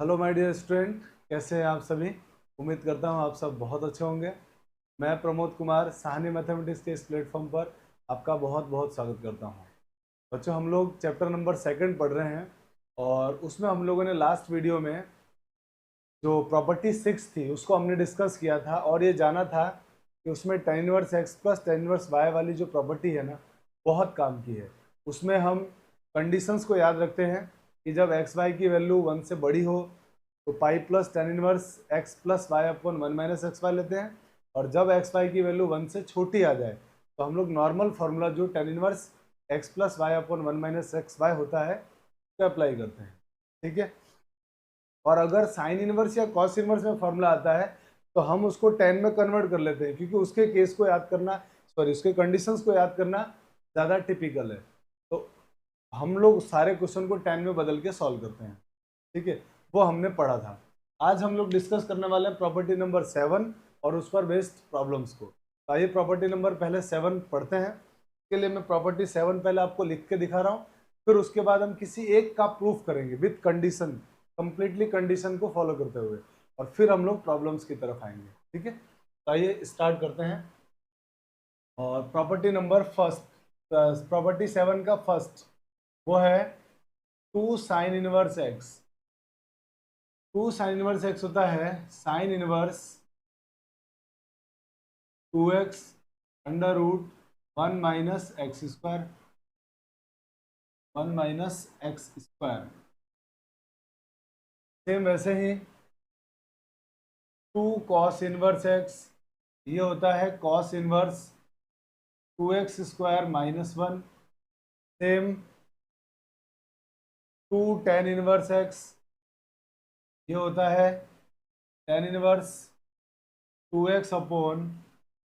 Hello my dear student, कैसे हैं आप सभी। उम्मीद करता हूं आप सब बहुत अच्छे होंगे। मैं प्रमोद कुमार साहनी मैथमेटिक्स के इस प्लेटफॉर्म पर आपका बहुत बहुत स्वागत करता हूं। बच्चों, हम लोग चैप्टर नंबर 2 पढ़ रहे हैं और उसमें हम लोगों ने लास्ट वीडियो में जो प्रॉपर्टी 6 थी उसको हमने डिस्कस किया था और ये जाना था कि उसमें tan inverse x plus tan inverse y वाली जो प्रॉपर्टी है ना, बहुत काम की है। उसमें हम कंडीशंस को याद रखते हैं कि जब एक्स वाई की वैल्यू 1 से बड़ी हो तो pi plus tan inverse x plus y upon 1 minus x y लेते हैं, और जब एक्स वाई की वैल्यू 1 से छोटी आ जाए तो हम लोग नॉर्मल फार्मूला जो tan inverse x plus y upon 1 minus x y होता है तो अप्लाई करते हैं। ठीक है। और अगर साइन इनवर्स या कॉस इनवर्स में फॉर्मूला आता है तो हम उसको tan में कन्वर्ट कर लेते हैं, क्योंकि उसके केस को याद करना, सॉरी, उसके कंडीशंस को याद करना ज़्यादा टिपिकल है। तो हम लोग सारे क्वेश्चन को tan में बदल के सॉल्व करते हैं। ठीक है, वो हमने पढ़ा था। आज हम लोग डिस्कस करने वाले हैं प्रॉपर्टी नंबर 7 और उस पर बेस्ड प्रॉब्लम्स को। तो आइए प्रॉपर्टी नंबर पहले 7 पढ़ते हैं। इसके लिए मैं प्रॉपर्टी 7 पहले आपको लिख के दिखा रहा हूँ, फिर उसके बाद हम किसी एक का प्रूफ करेंगे विथ कंडीशन, कंप्लीटली कंडीशन को फॉलो करते हुए, और फिर हम लोग प्रॉब्लम्स की तरफ आएंगे। ठीक है, तो आइए स्टार्ट करते हैं। और प्रॉपर्टी नंबर फर्स्ट, प्रॉपर्टी 7 का फर्स्ट वो है 2 sine inverse x. 2 sine inverse x होता है sine inverse 2x under root 1 minus x square, 1 minus x square. Same वैसे ही 2 कॉस इनवर्स एक्स, ये होता है cos inverse 2x square minus 1। Same 2 tan inverse x, ये होता है tan inverse 2x upon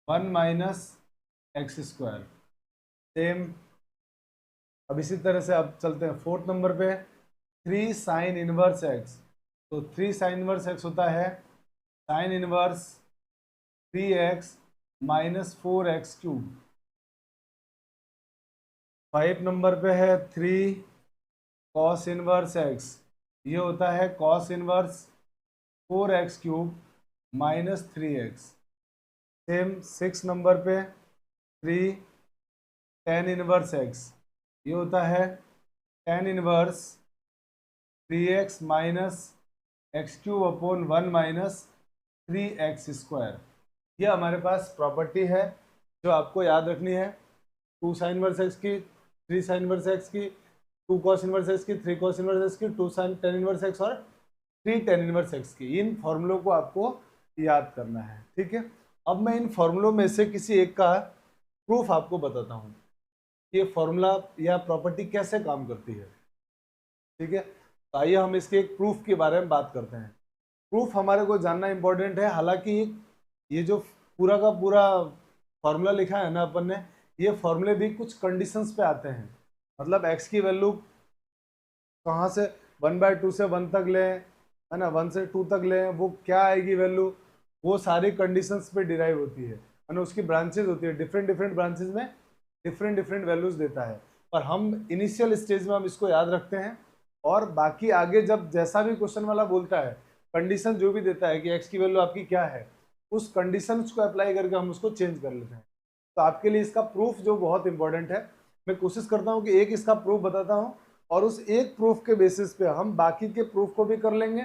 1 minus x square. Same. अब इसी तरह से अब चलते हैं फोर्थ नंबर पे, 3 साइन इनवर्स एक्स। तो 3 साइन इनवर्स एक्स होता है sine inverse 3x minus 4x cube. 5 number पे है 3 कॉस इनवर्स एक्स, ये होता है cos inverse 4x cube minus 3x। Same 6 number पे 3 tan इनवर्स एक्स, ये होता है tan inverse 3x minus x cube upon 1 minus 3x square. ये हमारे पास प्रॉपर्टी है जो आपको याद रखनी है। 2 साइन इनवर्स एक्स की, 3 साइन इनवर्स एक्स की, 2 कॉस इनवर्स एक्स की, 3 कॉस इनवर्स एक्स की, 2 साइन टेन इनवर्स एक्स और 3 टेन इनवर्स एक्स की। इन फॉर्मूलों को आपको याद करना है। ठीक है, अब मैं इन फॉर्मूलों में से किसी एक का प्रूफ आपको बताता हूँ, ये फॉर्मूला या प्रॉपर्टी कैसे काम करती है। ठीक है, तो आइए हम इसके एक प्रूफ के बारे में बात करते हैं। प्रूफ हमारे को जानना इंपॉर्टेंट है। हालांकि ये जो पूरा का पूरा फॉर्मूला लिखा है ना अपन ने, ये फॉर्मूले भी कुछ कंडीशंस पे आते हैं। मतलब एक्स की वैल्यू कहाँ से 1/2 से 1 तक लें, है ना, 1 से 2 तक लें, वो क्या आएगी वैल्यू, वो सारी कंडीशंस पे डिराइव होती है ना। उसकी ब्रांचेज होती है, डिफरेंट डिफरेंट ब्रांचेज में डिफरेंट डिफरेंट वैल्यूज देता है। पर हम इनिशियल स्टेज में हम इसको याद रखते हैं, और बाकी आगे जब जैसा भी क्वेश्चन वाला बोलता है, कंडीशन जो भी देता है कि एक्स की वैल्यू आपकी क्या है, उस कंडीशन को अप्लाई करके हम उसको चेंज कर लेते हैं। तो आपके लिए इसका प्रूफ जो बहुत इंपॉर्टेंट है, मैं कोशिश करता हूँ कि एक इसका प्रूफ बताता हूँ और उस एक प्रूफ के बेसिस पे हम बाकी के प्रूफ को भी कर लेंगे,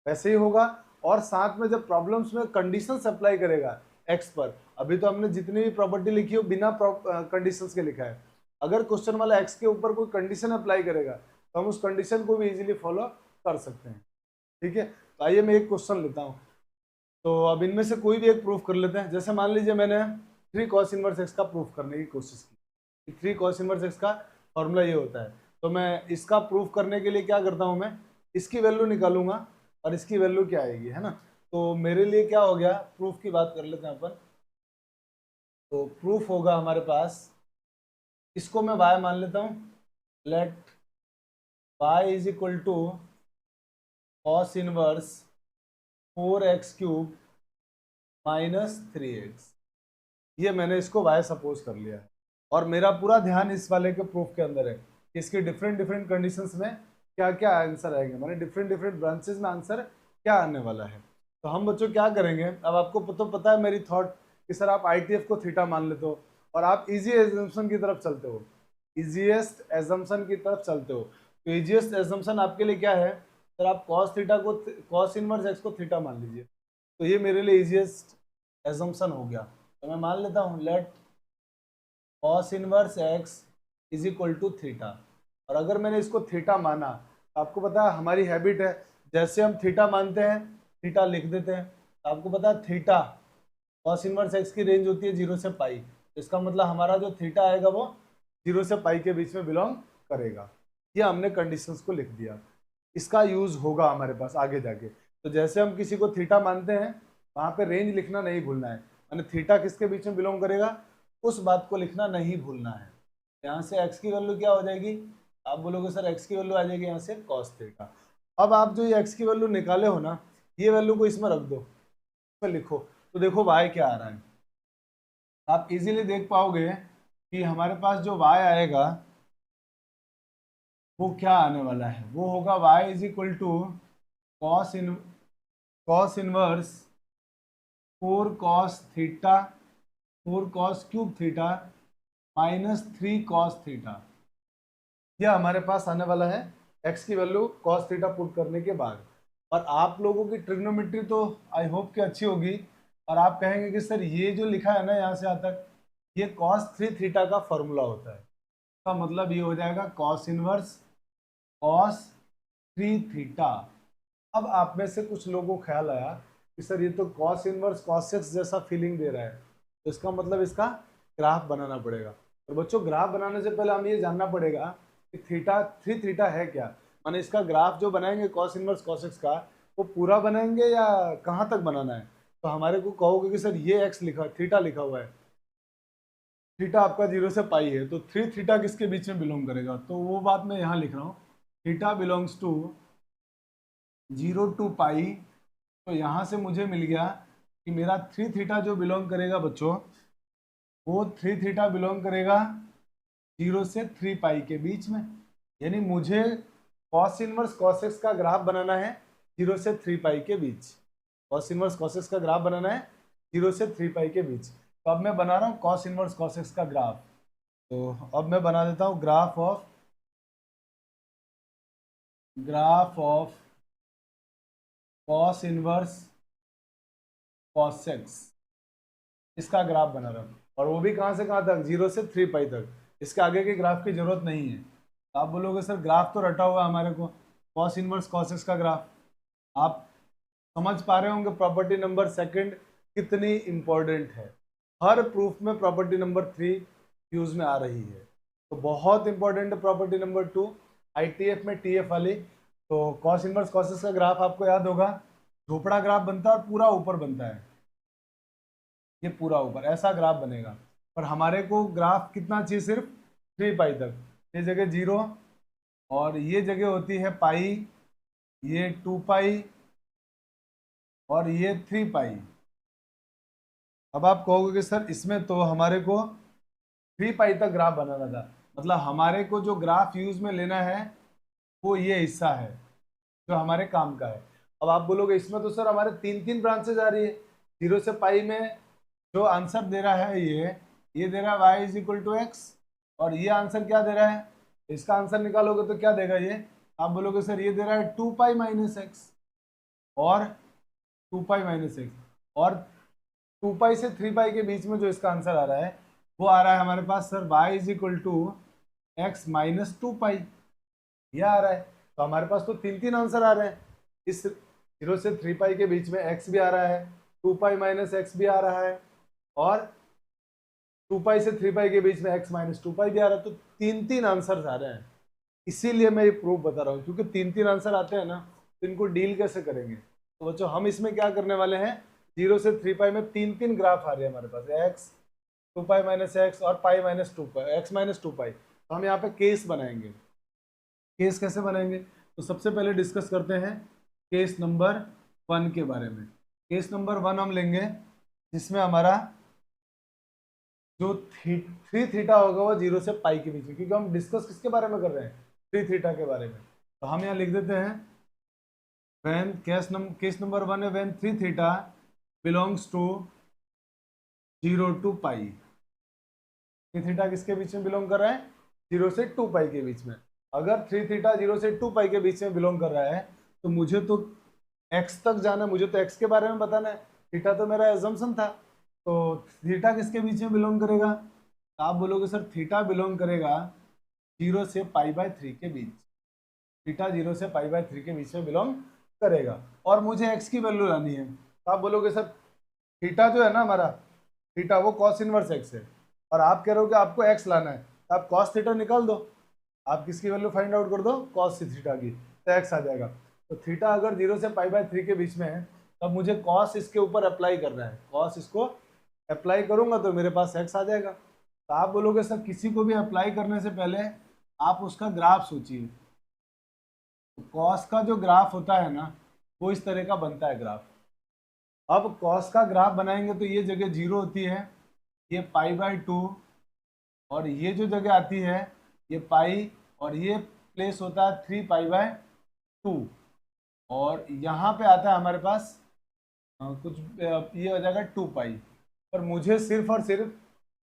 वैसे ही होगा। और साथ में जब प्रॉब्लम्स में कंडीशंस अप्लाई करेगा एक्स पर, अभी तो हमने जितनी भी प्रॉपर्टी लिखी हो बिना कंडीशंस के लिखा है, अगर क्वेश्चन वाला एक्स के ऊपर कोई कंडीशन अप्लाई करेगा तो हम उस कंडीशन को भी इजीली फॉलो कर सकते हैं। ठीक है, तो आइए मैं एक क्वेश्चन लेता हूँ। तो अब इनमें से कोई भी एक प्रूफ कर लेते हैं। जैसे मान लीजिए मैंने 3 कॉस इनवर्स एक्स का प्रूफ करने की कोशिश की। 3 कॉस इनवर्स एक्स का फॉर्मूला ये होता है, तो मैं इसका प्रूफ करने के लिए क्या करता हूँ, मैं इसकी वैल्यू निकालूंगा और इसकी वैल्यू क्या आएगी, है ना। तो मेरे लिए क्या हो गया, प्रूफ की बात कर लेते हैं अपन। तो प्रूफ होगा हमारे पास, इसको मैं y मान लेता हूँ। Let y is equal to cos inverse 4x cube minus 3x। ये मैंने इसको y सपोज कर लिया है, और मेरा पूरा ध्यान इस वाले के प्रूफ के अंदर है कि इसकी डिफरेंट डिफरेंट कंडीशंस में क्या क्या आंसर आएंगे, माने डिफरेंट डिफरेंट ब्रांचेस में आंसर क्या आने वाला है। तो हम बच्चों क्या करेंगे, अब आपको तो पता है मेरी थॉट कि सर आप आईटीएफ को थीटा मान लेते हो और आप इजी एजम्पशन की तरफ चलते हो, इजीएस्ट एजम्पशन की तरफ चलते हो। तो इजीएस्ट एजम्पशन आपके लिए क्या है सर, आप कॉस थीटा को कॉस इनवर्स एक्स को थीटा मान लीजिए। तो ये मेरे लिए इजीएस्ट एजम्पशन हो गया। तो मैं मान लेता हूँ let cos inverse x is equal to theta. और अगर मैंने इसको थीटा माना तो आपको पता है हमारी हैबिट है, जैसे हम थीटा मानते हैं थीटा लिख देते हैं। तो आपको पता है थीटा कॉस इनवर्स एक्स की रेंज होती है 0 से पाई। इसका मतलब हमारा जो थीटा आएगा वो 0 से पाई के बीच में बिलोंग करेगा। ये हमने कंडीशंस को लिख दिया, इसका यूज होगा हमारे पास आगे जाके। तो जैसे हम किसी को थीटा मानते हैं वहां पे रेंज लिखना नहीं भूलना है, यानी थीटा किसके बीच में बिलोंग करेगा उस बात को लिखना नहीं भूलना है। यहाँ से एक्स की वैल्यू क्या हो जाएगी, आप बोलोगे सर एक्स की वैल्यू आ जाएगी यहाँ से कॉस थीटा। अब आप जो ये एक्स की वैल्यू निकाले हो ना, ये वैल्यू को इसमें रख दो, इसमें लिखो, तो देखो वाई क्या आ रहा है। आप इजीली देख पाओगे कि हमारे पास जो वाई आएगा वो क्या आने वाला है, वो होगा y is equal to cos inverse 4 cos theta 4 cos³ theta -3 cos theta. यह हमारे पास आने वाला है एक्स की वैल्यू कॉस थीटा पुट करने के बाद। और आप लोगों की ट्रिग्नोमेट्री तो आई होप कि अच्छी होगी, और आप कहेंगे कि सर ये जो लिखा है ना यहाँ से यहाँ तक, ये cos3 थीटा का फॉर्मूला होता है। इसका मतलब ये हो जाएगा कॉस इनवर्स cos3 थीटा। अब आप में से कुछ लोगों को ख्याल आया कि सर ये तो कॉस इनवर्स cos x जैसा फीलिंग दे रहा है, तो इसका मतलब इसका ग्राफ बनाना पड़ेगा। और बच्चों ग्राफ बनाने से पहले हमें ये जानना पड़ेगा कि थीटा 3 थीटा है क्या, माने इसका ग्राफ जो बनाएंगे कॉस इनवर्स cos x का वो पूरा बनाएंगे या कहाँ तक बनाना है। तो हमारे को कहोगे कि सर ये एक्स लिखा थीटा लिखा हुआ है, थीटा आपका 0 से पाई है, तो 3 थीटा किसके बीच में बिलोंग करेगा, तो वो बात मैं यहाँ लिख रहा हूँ, थीटा बिलोंग्स टू 0 टू पाई। तो यहाँ से मुझे मिल गया कि मेरा 3 थीटा जो बिलोंग करेगा बच्चों, वो 3 थीटा बिलोंग करेगा 0 से 3 पाई के बीच में। यानी मुझे कॉस इनवर्स cos x का ग्राफ बनाना है 0 से 3 पाई के बीच। कॉस इनवर्स cos x का ग्राफ बनाना है 0 से 3 पाई के बीच। तो अब मैं बना रहा हूँ कॉस इनवर्स cos x का ग्राफ। तो अब मैं बना देता हूँ graph of cos inverse cos x, इसका ग्राफ बना रहा हूँ, और वो भी कहाँ से कहाँ तक 0 से 3 पाई तक। इसके आगे के ग्राफ की जरूरत नहीं है। तो आप बोलोगे सर ग्राफ तो रटा हुआ है हमारे को, कॉस इनवर्स cos x का ग्राफ। आप समझ पा रहे होंगे प्रॉपर्टी नंबर सेकंड कितनी इंपॉर्टेंट है। हर प्रूफ में प्रॉपर्टी नंबर 3 यूज में आ रही है, तो बहुत इंपॉर्टेंट है प्रॉपर्टी नंबर 2 आईटीएफ में टीएफ वाली। तो कॉस इनवर्स cos x का ग्राफ आपको याद होगा, झोपड़ा ग्राफ बनता है और पूरा ऊपर बनता है, ये पूरा ऊपर ऐसा ग्राफ बनेगा। पर हमारे को ग्राफ कितना चाहिए, सिर्फ 3 पाई तक। ये जगह 0 और ये जगह होती है पाई, ये 2 पाई और ये 3 पाई। अब आप कहोगे कि सर इसमें तो हमारे को 3 पाई तक ग्राफ बनाना था, मतलब हमारे को जो ग्राफ यूज में लेना है वो ये हिस्सा है जो हमारे काम का है। अब आप बोलोगे इसमें तो सर हमारे 3 ब्रांचेज आ रही है, 0 से पाई में जो आंसर दे रहा है ये दे रहा है y is equal to x, और ये आंसर क्या दे रहा है, इसका आंसर निकालोगे तो क्या देगा ये, आप बोलोगे सर ये दे रहा है 2 पाई माइनस एक्स और 2 पाई माइनस एक्स, और 2 पाई से 3 पाई के बीच में जो इसका आंसर आ रहा है वो आ रहा है हमारे पास sir y is equal to x minus 2 pi, यह आ रहा है। तो हमारे पास तो 3 आंसर आ रहे हैं, इस 0 से 3 पाई के बीच में एक्स भी आ रहा है, 2 पाई माइनस एक्स भी आ रहा है, और 2 पाई से 3 पाई के बीच में x माइनस 2 पाई भी आ रहा है। तो 3 आंसर आ रहे हैं, इसीलिए मैं ये प्रूफ बता रहा हूँ, क्योंकि 3 आंसर आते हैं ना, तो इनको डील कैसे करेंगे। तो बच्चों हम इसमें क्या करने वाले हैं, 0 से 3 पाई में 3 ग्राफ आ रहे हैं हमारे पास, x 2 पाई माइनस एक्स और पाई माइनस 2 पाई x माइनस 2 पाई। तो हम यहाँ पे केस बनाएंगे। केस कैसे बनाएंगे, तो सबसे पहले डिस्कस करते हैं केस नंबर 1 के बारे में। केस नंबर 1 हम लेंगे जिसमें हमारा जो 3 थीटा होगा वो 0 से पाई के बीच में, क्योंकि हम डिस्कस किसके बारे में कर रहे हैं, 3 थीटा के बारे में। तो हम यहाँ लिख देते हैं व्हेन केस नंबर 1 है when 3 theta belongs to 0 to pi. 3 theta किसके बीच में बिलोंग कर रहा है? 0 से 2 पाई के बीच में। अगर 3 थीटा 0 से 2 पाई के बीच में बिलोंग कर रहा है तो मुझे तो x तक जाना है, मुझे तो x के बारे में बताना है। थीटा तो मेरा एजम्पशन था, तो थीटा किसके बीच में बिलोंग करेगा? तो आप बोलोगे सर थीटा बिलोंग करेगा 0 से π/3 के बीच। थीटा 0 से π/3 के बीच में बिलोंग करेगा और मुझे x की वैल्यू लानी है। तो आप बोलोगे सर थीटा जो है ना हमारा, थीटा वो कॉस इनवर्स x है और आप कह रहे हो कि आपको x लाना है, तो आप कॉस थीटा निकाल दो, आप किसकी वैल्यू फाइंड आउट कर दो? कॉस थीटा की, तो x आ जाएगा। तो थीटा अगर 0 से π/3 के बीच में है तब मुझे कॉस इसके ऊपर अप्लाई करना है, कॉस इसको अप्लाई करूंगा तो मेरे पास x आ जाएगा। तो आप बोलोगे सर किसी को भी अप्लाई करने से पहले आप उसका ग्राफ सोचिए। कॉस का जो ग्राफ होता है ना वो इस तरह का बनता है ग्राफ। अब कॉस का ग्राफ बनाएंगे तो ये जगह 0 होती है, ये π/2 और ये जो जगह आती है ये पाई और ये प्लेस होता है 3π/2 और यहाँ पे आता है हमारे पास कुछ ये हो जाएगा 2 पाई। पर मुझे सिर्फ और सिर्फ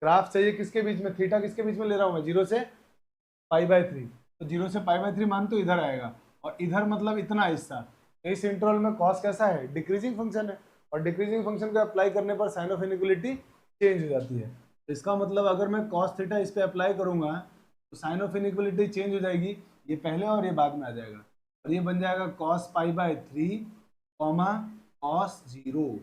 ग्राफ चाहिए किसके बीच में? थीटा किसके बीच में ले रहा हूँ मैं? 0 से π/3। तो 0 से π/3 मान तो इधर आएगा और इधर मतलब इतना हिस्सा। इस इंटरवल में कॉस कैसा है? डिक्रीजिंग फंक्शन है और डिक्रीजिंग फंक्शन को अप्लाई करने पर साइन ऑफ इनइक्वालिटी चेंज हो जाती है। तो इसका मतलब अगर मैं कॉस थीटा इस पे अप्लाई करूंगा तो साइन ऑफ इनइक्वालिटी चेंज हो जाएगी, ये पहले और ये बाद में आ जाएगा और ये बन जाएगा cos π/3 cos 0।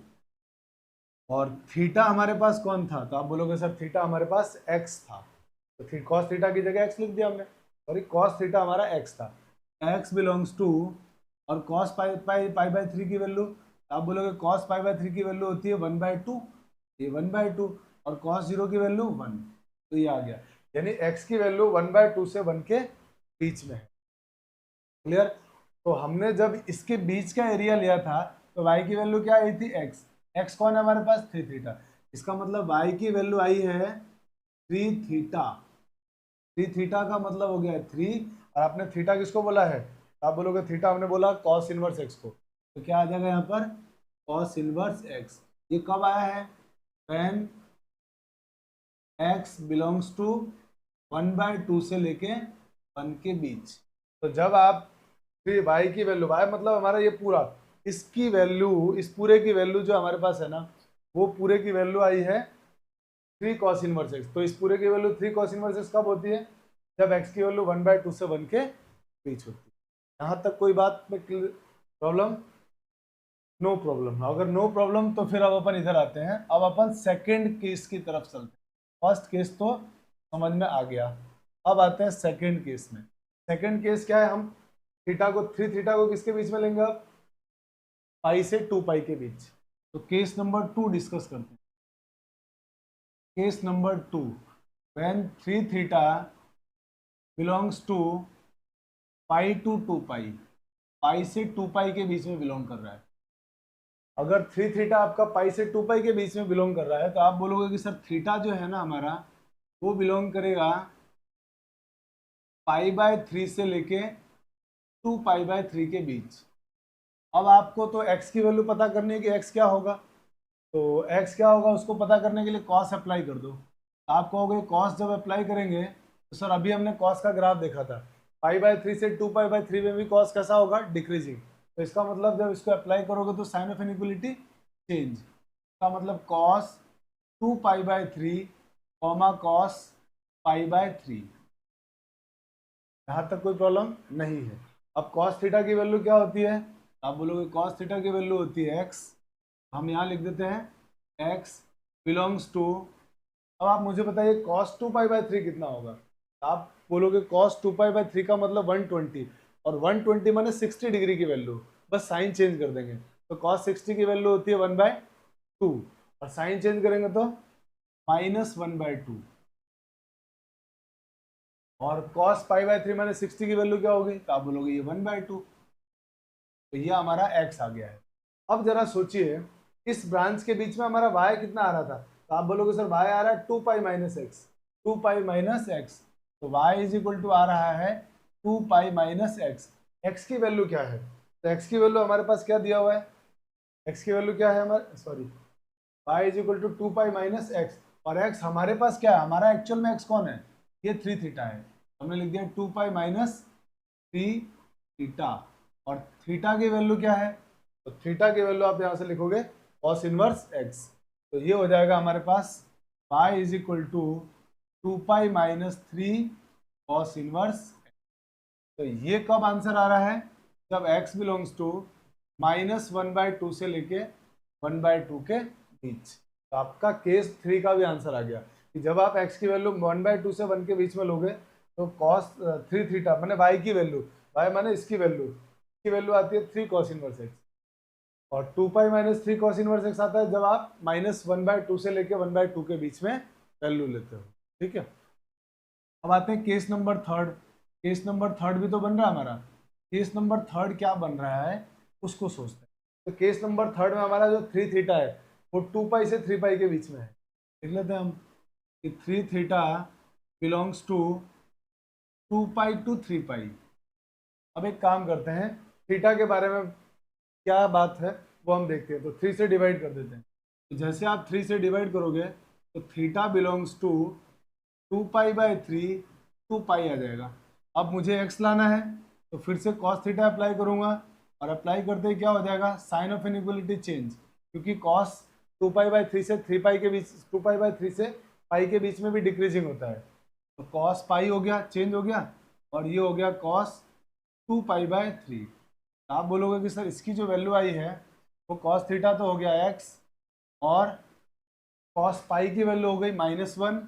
और थीटा हमारे पास कौन था? तो आप बोलोगे सर थीटा हमारे पास x था, तो cos थीटा की जगह x लिख दिया हमने, सॉरी cos थीटा हमारा x था। x बिलोंग्स टू और cos π/3 की वैल्यू, आप बोलोगे cos π/3 की वैल्यू होती है 1/2, ये 1/2 और cos 0 की वैल्यू 1, तो ये आ गया। यानी x की वैल्यू 1/2 से 1 के बीच में है। क्लियर? तो हमने जब इसके बीच का एरिया लिया था तो y की वैल्यू क्या आई थी? x कौन है हमारे पास? 3 थीटा। इसका मतलब y की वैल्यू आई है 3 थीटा। 3 थीटा का मतलब हो गया 3 और आपने थीटा किसको बोला है? आप बोलोगे थीटा हमने बोला cos इनवर्स x को, तो क्या आ जाएगा यहाँ पर? cos inverse x। ये कब आया है? when x बिलोंग्स टू 1/2 से लेके 1 के बीच। तो जब आप y की वैल्यू, y मतलब हमारा ये पूरा, इसकी वैल्यू, इस पूरे की वैल्यू जो हमारे पास है ना, वो पूरे की वैल्यू आई है 3 cos इनवर्स x। तो इस पूरे की वैल्यू 3 cos इनवर्स x कब होती है? जब x की वैल्यू 1/2 से 1 के बीच होती है। यहाँ तक कोई बात में प्रॉब्लम? No problem. अगर नो प्रॉब्लम तो फिर अब अपन इधर आते हैं, अब अपन सेकेंड केस की तरफ चलते हैं। फर्स्ट केस तो समझ में आ गया, अब आते हैं सेकेंड केस में। सेकेंड केस क्या है? हम थीटा को, 3 थीटा को किसके बीच में लेंगे? अब पाई से 2 पाई के बीच। तो केस नंबर 2 डिस्कस करते हैं। Case number 2, when 3 theta belongs to pi to 2 pi, pi से 2 पाई के बीच में बिलोंग कर रहा है। अगर 3 थीटा आपका पाई से 2 पाई के बीच में बिलोंग कर रहा है तो आप बोलोगे कि सर थीटा जो है ना हमारा, वो बिलोंग करेगा π/3 से लेके 2π/3 के बीच। अब आपको तो x की वैल्यू पता करनी है कि x क्या होगा, तो x क्या होगा उसको पता करने के लिए cos अप्लाई कर दो। आप कहोगे cos जब अप्लाई करेंगे तो सर अभी हमने cos का ग्राफ देखा था, π/3 से 2π/3 में भी cos कैसा होगा? डिक्रीजिंग। तो इसका मतलब जब इसको अप्लाई करोगे तो साइन ऑफ इनइक्वालिटी चेंज, इसका मतलब cos 2π/3 cos π/3। यहाँ तक कोई प्रॉब्लम नहीं है। अब cos थीटा की वैल्यू क्या होती है? आप बोलोगे cos थीटा की वैल्यू होती है x, हम यहाँ लिख देते हैं x बिलोंग्स टू, अब आप मुझे बताइए cos 2π/3 कितना होगा? आप बोलोगे cos 2π/3 का मतलब 120 और 120 माने 60 डिग्री की वैल्यू, बस साइन चेंज कर देंगे। तो cos 60 की वैल्यू होती है 1/2 और साइन चेंज करेंगे तो -1/2 और cos π/3 माने 60 की वैल्यू क्या होगी? तो आप बोलोगे ये 1/2, तो ये हमारा x आ गया है। अब जरा सोचिए इस ब्रांच के बीच में हमारा y कितना आ रहा था? तो आप बोलोगे सर y आ रहा है 2π - x, 2π - x, तो y इज इक्वल टू आ रहा है 2π - x। x की वैल्यू क्या है, तो x की वैल्यू हमारे पास क्या दिया हुआ है, x की वैल्यू क्या है हमारे, sorry, y is equal to 2 pi minus x, और x हमारे पास क्या है, हमारा एक्चुअल में x कौन है, ये 3 थीटा है, हमने लिख दिया 2 पाई माइनस 3 थीटा, और थीटा की वैल्यू क्या है, तो थीटा की वैल्यू आप यहाँ से लिखोगे cos इनवर्स x, तो ये हो जाएगा हमारे पास y is equal to 2 pi minus 3 cos inverse, तो ये कब आंसर आ रहा है, जब x बिलोंग्स टू -1/2 से लेके 1/2 के बीच, तो आपका केस 3 का भी आंसर आ गया कि जब आप x की वैल्यू 1/2 से 1 के बीच में लोगे तो cos 3 थीटा माने y की वैल्यू, y माने इसकी वैल्यू आती है 3 cos इनवर्स x, और 2 pi minus 3 cos inverse x आता है जब आप -1/2 से लेके 1/2 के बीच में वैल्यू लेते हो, ठीक है। अब आते हैं case number third, case number third भी तो बन रहा है हमारा, केस नंबर थर्ड क्या बन रहा है उसको सोचते हैं। तो केस नंबर थर्ड में हमारा जो 3 थीटा है वो 2 पाई से 3 पाई के बीच में है, देख लेते हैं हम कि 3 theta belongs to 2 pi to 3 pi. अब एक काम करते हैं, थीटा के बारे में क्या बात है वो हम देखते हैं, तो 3 से डिवाइड कर देते हैं, तो जैसे आप 3 से डिवाइड करोगे तो theta belongs to 2 pi by 3 2 pi आ जाएगा। अब मुझे x लाना है तो फिर से cos थीटा अप्लाई करूंगा, और अप्लाई करते ही क्या हो जाएगा, साइन ऑफ इनइक्वलिटी चेंज, क्योंकि cos 2 पाई बाई 3 से 3 पाई के बीच, 2 पाई बाई 3 से पाई के बीच में भी डिक्रीजिंग होता है, तो cos पाई हो गया, चेंज हो गया, और ये हो गया cos 2 पाई बाई 3। आप बोलोगे कि सर इसकी जो वैल्यू आई है वो cos थीटा तो हो गया x, और cos पाई की वैल्यू हो गई -1,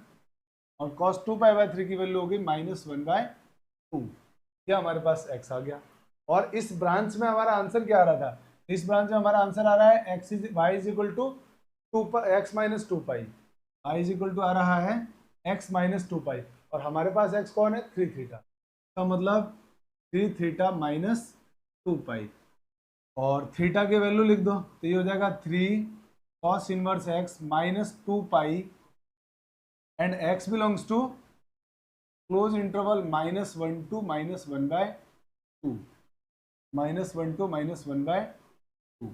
और cos 2 पाई बाई 3 की वैल्यू हो गई -1/2, ये हमारे पास x आ गया। और इस ब्रांच में हमारा आंसर क्या आ रहा था, इस ब्रांच में हमारा आंसर आ रहा है y is equal to x minus 2 pi, y is equal to आ रहा है x माइनस 2 पाई, और हमारे पास x कौन है, 3 थीटा, तो मतलब 3 थीटा माइनस 2 पाई, और थीटा की वैल्यू लिख दो, तो ये हो जाएगा 3 cos inverse x minus 2 pi, and x belongs to close interval -1 to -1/2, -1 to -1/2।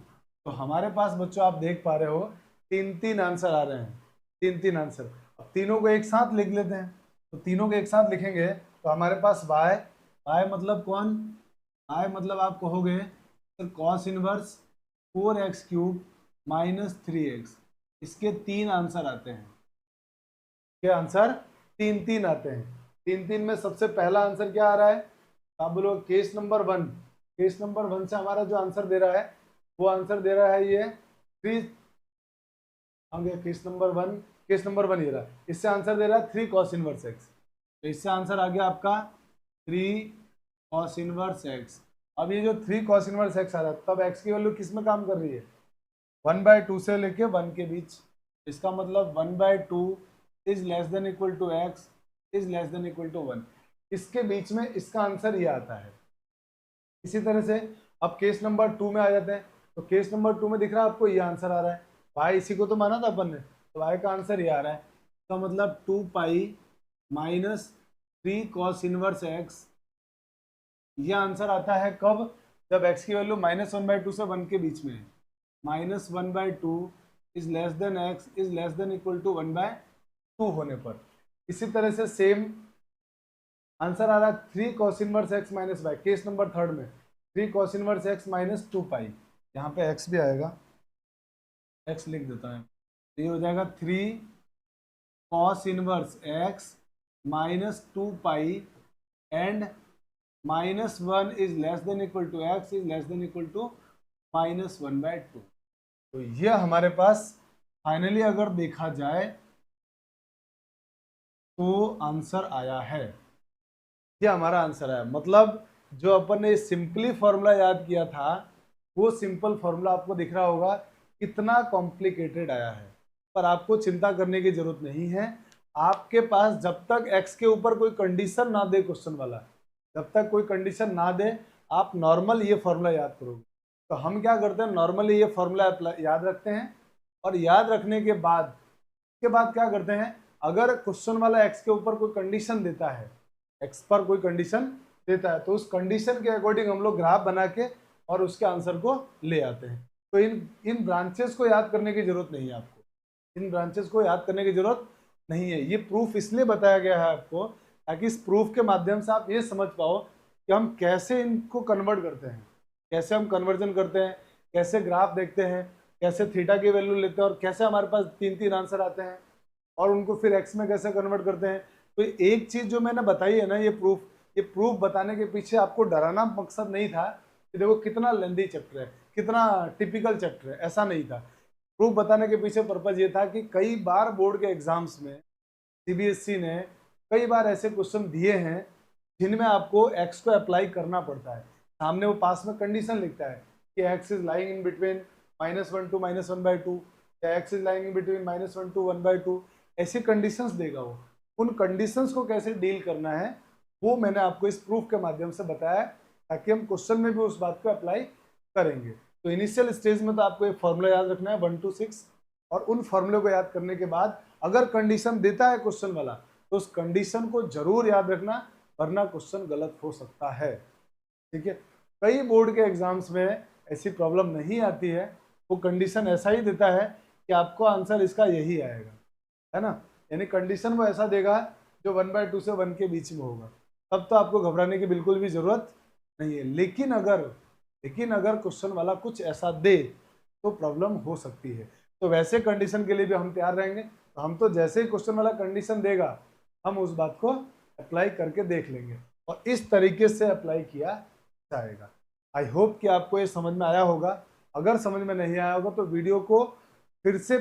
तो हमारे पास बच्चों आप देख पा रहे हो 3 आंसर आ रहे हैं, 3 आंसर। अब तीनों को एक साथ लिख लेते हैं, तो तीनों को एक साथ लिखेंगे तो हमारे पास y मतलब कौन, y मतलब आप कहोगे sir cos inverse 4x³ minus 3x, इसके 3 आंसर आते हैं, के आंसर 3 आते हैं। 3 में सबसे पहला आंसर क्या आ रहा है, आप बोलो केस नंबर 1, केस नंबर 1 से हमारा जो आंसर दे रहा है वो आंसर दे रहा है ये 3, आ गया केस नंबर 1, केस नंबर 1 ये रहा, इससे आंसर दे रहा है 3 cos इनवर्स x, तो इससे आंसर आ गया आपका 3 cos इनवर्स x। अब ये जो 3 cos इनवर्स x आ रहा है, तब x की वैल्यू किस में काम कर रही है, 1/2 से लेके 1 के बीच, इसका मतलब 1/2 is less than equal to x is less than equal to 1, इसके बीच में इसका आंसर ये आता है। इसी तरह से अब केस नंबर 2 में आ जाते हैं, तो केस नंबर 2 में दिख रहा है आपको ये आंसर आ रहा है, y इसी को तो माना था अपन ने, तो y का आंसर ये आ रहा है, तो मतलब 2 pi minus 3 cos inverse x, ये आंसर आता है कब, जब x की वैल्यू -1/2 से 1 के बीच में है, -1/2 is less than x is less than equal to 1/2 होने पर। इसी तरह से सेम आंसर आ रहा है 3 cos inverse x minus y, case number 3 में 3 cos इनवर्स x माइनस 2 पाई, यहाँ पे x भी आएगा, x लिख देता है, तो ये हो जाएगा 3 cos inverse x minus 2 pi, and -1 is less than equal to x is less than equal to -1/2। तो ये हमारे पास फाइनली अगर देखा जाए तो आंसर आया है, ये हमारा आंसर है, मतलब जो अपन ने सिंपली फॉर्मूला याद किया था वो सिंपल फॉर्मूला आपको दिख रहा होगा कितना कॉम्प्लिकेटेड आया है, पर आपको चिंता करने की जरूरत नहीं है। आपके पास जब तक x के ऊपर कोई कंडीशन ना दे क्वेश्चन वाला, जब तक कोई कंडीशन ना दे, आप नॉर्मल ये फॉर्मूला याद करोगे। तो हम क्या करते हैं, नॉर्मली ये फॉर्मूला याद रखते हैं, और याद रखने के बाद क्या करते हैं, अगर क्वेश्चन वाला x के ऊपर कोई कंडीशन देता है, x पर कोई कंडीशन देता है, तो उस कंडीशन के अकॉर्डिंग हम लोग ग्राफ बना के और उसके आंसर को ले आते हैं। तो इन ब्रांचेस को याद करने की जरूरत नहीं है आपको, इन ब्रांचेस को याद करने की जरूरत नहीं है। ये प्रूफ इसलिए बताया गया है आपको ताकि इस प्रूफ के माध्यम से आप ये समझ पाओ कि हम कैसे इनको कन्वर्ट करते हैं, कैसे हम कन्वर्जन करते हैं, कैसे ग्राफ देखते हैं, कैसे थीटा की वैल्यू लेते हैं और कैसे हमारे पास 3-3 आंसर आते हैं और उनको फिर एक्स में कैसे कन्वर्ट करते हैं। तो एक चीज जो मैंने बताई है ना, ये प्रूफ बताने के पीछे आपको डराना मकसद नहीं था कि देखो कितना लेंदी चैप्टर है, कितना टिपिकल चैप्टर है, ऐसा नहीं था। प्रूफ बताने के पीछे पर्पज ये था कि कई बार बोर्ड के एग्जाम्स में सीबीएसई ने कई बार ऐसे क्वेश्चन दिए हैं जिनमें आपको एक्स को अप्लाई करना पड़ता है। सामने वो पास में कंडीशन लिखता है कि x is lying in between -1 to -1/2 या x is lying in between -1 to 1/2, ऐसी कंडीशंस देगा वो। उन कंडीशंस को कैसे डील करना है वो मैंने आपको इस प्रूफ के माध्यम से बताया ताकि हम क्वेश्चन में भी उस बात को अप्लाई करेंगे। तो इनिशियल स्टेज में तो आपको एक फॉर्मूला याद रखना है 1 to 6, और उन फॉर्मूले को याद करने के बाद अगर कंडीशन देता है क्वेश्चन वाला तो उस कंडीशन को जरूर याद रखना, वरना क्वेश्चन गलत हो सकता है। ठीक है, कई बोर्ड के एग्जाम्स में ऐसी प्रॉब्लम नहीं आती है, वो कंडीशन ऐसा ही देता है कि आपको आंसर इसका यही आएगा, है ना, यानी कंडीशन वो ऐसा देगा जो 1/2 से 1 के बीच में होगा, तब तो आपको घबराने की बिल्कुल भी जरूरत नहीं है। लेकिन अगर क्वेश्चन वाला कुछ ऐसा दे तो प्रॉब्लम हो सकती है। तो वैसे कंडीशन के लिए भी हम तैयार रहेंगे। तो हम तो जैसे ही क्वेश्चन वाला कंडीशन देगा हम उस बात को अप्लाई करके देख लेंगे और इस तरीके से अप्लाई किया जाएगा। आई होप कि आपको ये समझ में आया होगा। अगर समझ में नहीं आया होगा तो वीडियो को फिर से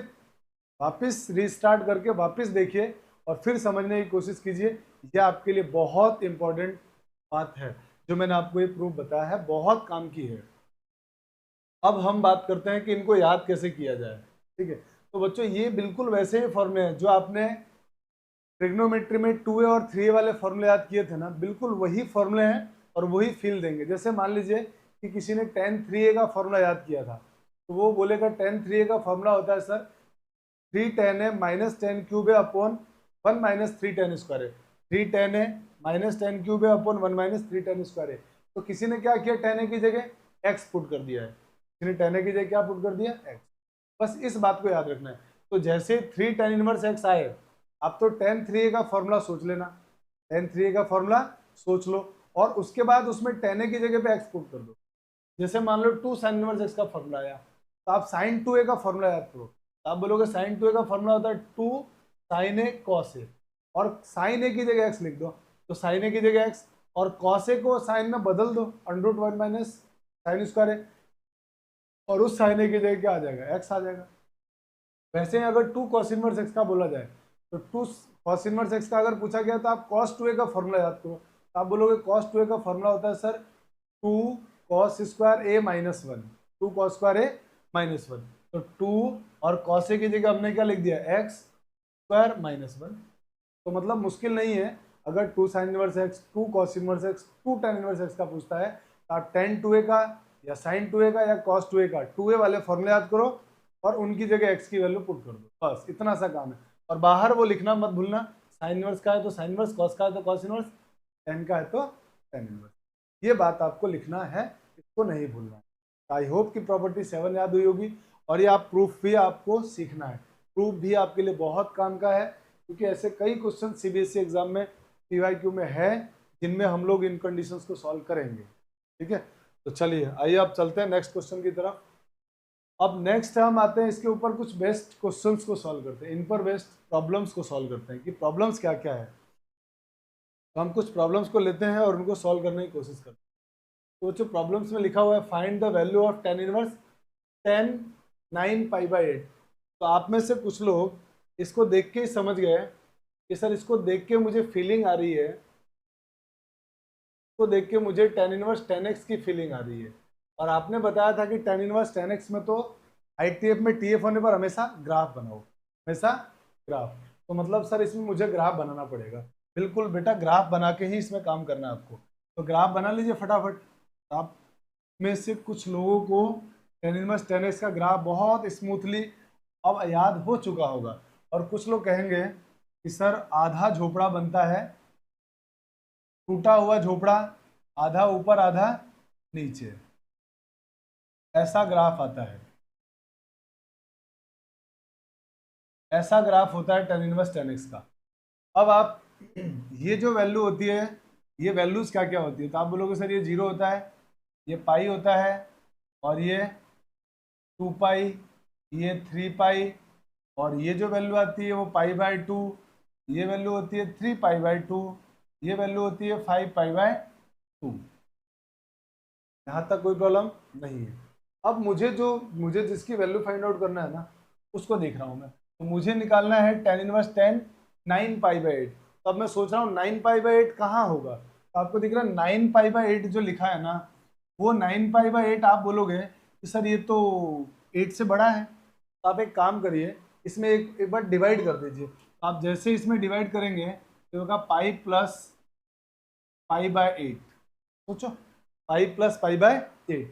वापस रीस्टार्ट करके वापस देखिए और फिर समझने की कोशिश कीजिए। यह आपके लिए बहुत इंपॉर्टेंट बात है, जो मैंने आपको ये प्रूफ बताया है बहुत काम की है। अब हम बात करते हैं कि इनको याद कैसे किया जाए। ठीक है, तो बच्चों ये बिल्कुल वैसे ही फॉर्मूले हैं जो आपने ट्रिग्नोमेट्री में 2a और 3a वाले फॉर्मूले याद किए थे ना, बिल्कुल वही फॉर्मूले हैं और वही फील देंगे। जैसे मान लीजिए कि किसी ने tan 3a का फॉर्मूला याद किया था, तो वो बोलेगा tan 3a का फॉर्मूला होता है sir 3 tan a minus tan cube a upon 1 minus 3 tan square है। 3 tan a minus tan cube a upon 1 minus 3 tan square है। तो किसी ने क्या किया, tan a की जगह x पुट कर दिया है, किसी ने tan a की जगह क्या पुट कर दिया, x। बस इस बात को याद रखना है। तो जैसे 3 tan इनवर्स x आए, आप तो tan 3a का फॉर्मूला सोच लेना, tan 3a का फॉर्मूला सोच लो और उसके बाद उसमें tan a की जगह पे x पुट कर दो। जैसे मान लो 2 sin इनवर्स x का फॉर्मूला आया, तो आप sin 2a का फॉर्मूला याद करो। तो आप बोलोगे sin 2a का फॉर्मूला होता है 2 sin a cos a, और sin a की जगह x लिख दो, तो sin a की जगह x और cos a को sin में बदल दो, √1 माइनस sin स्क्वायर है, और उस sin a की जगह क्या आ जाएगा, x आ जाएगा। वैसे ही अगर 2 cos इनवर्स x का बोला जाए तो 2 cos इनवर्स x का अगर पूछा गया तो आप cos 2a का फॉर्मूला याद करो। तो आप बोलोगे cos 2a का फॉर्मूला होता है sir 2 cos square a minus 1, 2 cos square a minus 1। तो 2 और cos a की जगह हमने क्या लिख दिया, x स्क्वायर माइनस 1। तो मतलब मुश्किल नहीं है, अगर 2 sin inverse x, 2 cos inverse x, 2 tan inverse x का पूछता है तो आप tan 2a का या sin 2a का या cos 2a का 2a वाले फॉर्मूले याद करो और उनकी जगह x की वैल्यू पुट कर दो, बस इतना सा काम है। और बाहर वो लिखना मत भूलना, साइन इनवर्स का है तो साइन इनवर्स, कॉस का है तो कॉस इनवर्स, टेन का है तो टेन इनवर्स, ये बात आपको लिखना है, इसको नहीं भूलना है। आई होप कि प्रॉपर्टी 7 याद हुई होगी और ये आप प्रूफ भी आपको सीखना है। प्रूफ भी आपके लिए बहुत काम का है क्योंकि ऐसे कई क्वेश्चन सीबीएसई एग्जाम में पीवाईक्यू में है जिनमें हम लोग इन कंडीशंस को सॉल्व करेंगे। ठीक है, तो चलिए आइए आप चलते हैं नेक्स्ट क्वेश्चन की तरफ। अब नेक्स्ट हम आते हैं इसके ऊपर कुछ बेस्ट क्वेश्चंस को सॉल्व करते हैं, इन पर बेस्ट प्रॉब्लम्स को सॉल्व करते हैं कि प्रॉब्लम्स क्या क्या है। तो हम कुछ प्रॉब्लम्स को लेते हैं और उनको सॉल्व करने की कोशिश करते हैं। तो जो प्रॉब्लम्स में लिखा हुआ है find the value of tan inverse tan 9π/8। तो आप में से कुछ लोग इसको देख के ही समझ गए कि सर इसको देख के मुझे फीलिंग आ रही है, इसको देख के मुझे tan इनवर्स tan x की फीलिंग आ रही है। और आपने बताया था कि tan इनवर्स tan x में तो ITF में TF होने पर हमेशा ग्राफ बनाओ, हमेशा ग्राफ। तो मतलब सर इसमें मुझे ग्राफ बनाना पड़ेगा। बिल्कुल बेटा, ग्राफ बना के ही इसमें काम करना है आपको। तो ग्राफ बना लीजिए फटाफट। आप में से कुछ लोगों को tan इनवर्स tan x का ग्राफ बहुत स्मूथली अब याद हो चुका होगा और कुछ लोग कहेंगे कि सर आधा झोपड़ा बनता है, टूटा हुआ झोपड़ा आधा ऊपर आधा नीचे, ऐसा ग्राफ आता है, ऐसा ग्राफ होता है tan इनवर्स tan x का। अब आप ये जो वैल्यू होती है, ये वैल्यूज क्या क्या होती है, तो आप बोलोगे सर ये 0 होता है, ये पाई होता है, और ये 2 पाई, ये 3 पाई, और ये जो वैल्यू आती है वो π/2, ये वैल्यू होती है 3 π/2, ये वैल्यू होती है 5 π/2। यहाँ तक कोई प्रॉब्लम नहीं है। अब मुझे जिसकी वैल्यू फाइंड आउट करना है ना, उसको देख रहा हूँ मैं, तो मुझे निकालना है tan इनवर्स tan 9π/8। तो अब मैं सोच रहा हूँ 9π/8 कहाँ होगा, तो आपको दिख रहा है 9π/8 जो लिखा है ना, वो 9π/8 आप बोलोगे कि सर ये तो 8 से बड़ा है, तो आप एक काम करिए, इसमें एक बार डिवाइड कर दीजिए। आप जैसे इसमें डिवाइड करेंगे तो होगा पाई प्लस π/8। सोचो पाई प्लस π/8,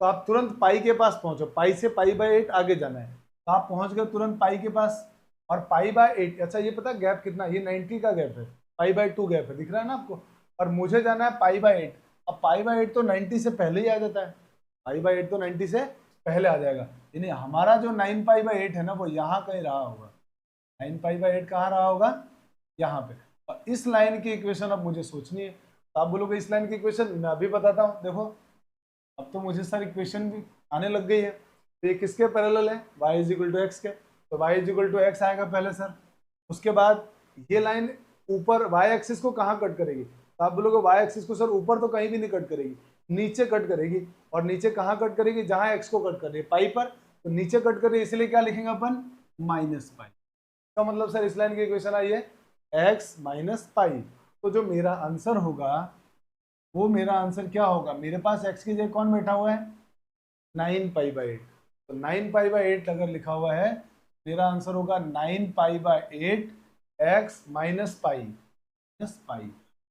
तो आप तुरंत पाई के पास पहुंचो, पाई से π/8 आगे जाना है, तो आप पहुंच गए तुरंत पाई के पास। और π/8, अच्छा ये पता गैप कितना, ये 90 का गैप है, π/2 गैप है, दिख रहा है ना आपको, और मुझे जाना है π/8। अब π/8 तो 90 से पहले ही आ जाता है, π/8 तो 90 से पहले आ जाएगा, यानी हमारा जो 9π/8 है ना वो यहाँ कहीं रहा होगा, 9π/8 कहाँ रहा होगा, यहाँ पे। और इस लाइन की इक्वेशन अब मुझे सोचनी है, तो आप बोलोगे इस लाइन की इक्वेशन मैं अभी बताता हूँ। देखो अब तो मुझे सारी इक्वेशन भी आने लग गई है, तो ये किसके पैरेलल है, y = x के, तो y = x आएगा पहले सर। उसके बाद ये लाइन ऊपर y एक्सिस को कहाँ कट करेगी, तो आप बोलोगे y एक्सिस को सर ऊपर तो कहीं भी नहीं कट करेगी, नीचे कट करेगी, और नीचे कहाँ कट करेगी, जहाँ x को कट कर रही है पाई पर, तो नीचे कट कर रही है, इसलिए क्या लिखेंगे अपन, -π। का मतलब सर इस लाइन की इक्वेशन आई है x - π। तो जो मेरा आंसर होगा वो मेरा आंसर क्या होगा, मेरे पास x की जगह कौन बैठा हुआ है, 9π/8, तो 9π/8 अगर लिखा हुआ है, मेरा आंसर होगा 9π/8 x - π।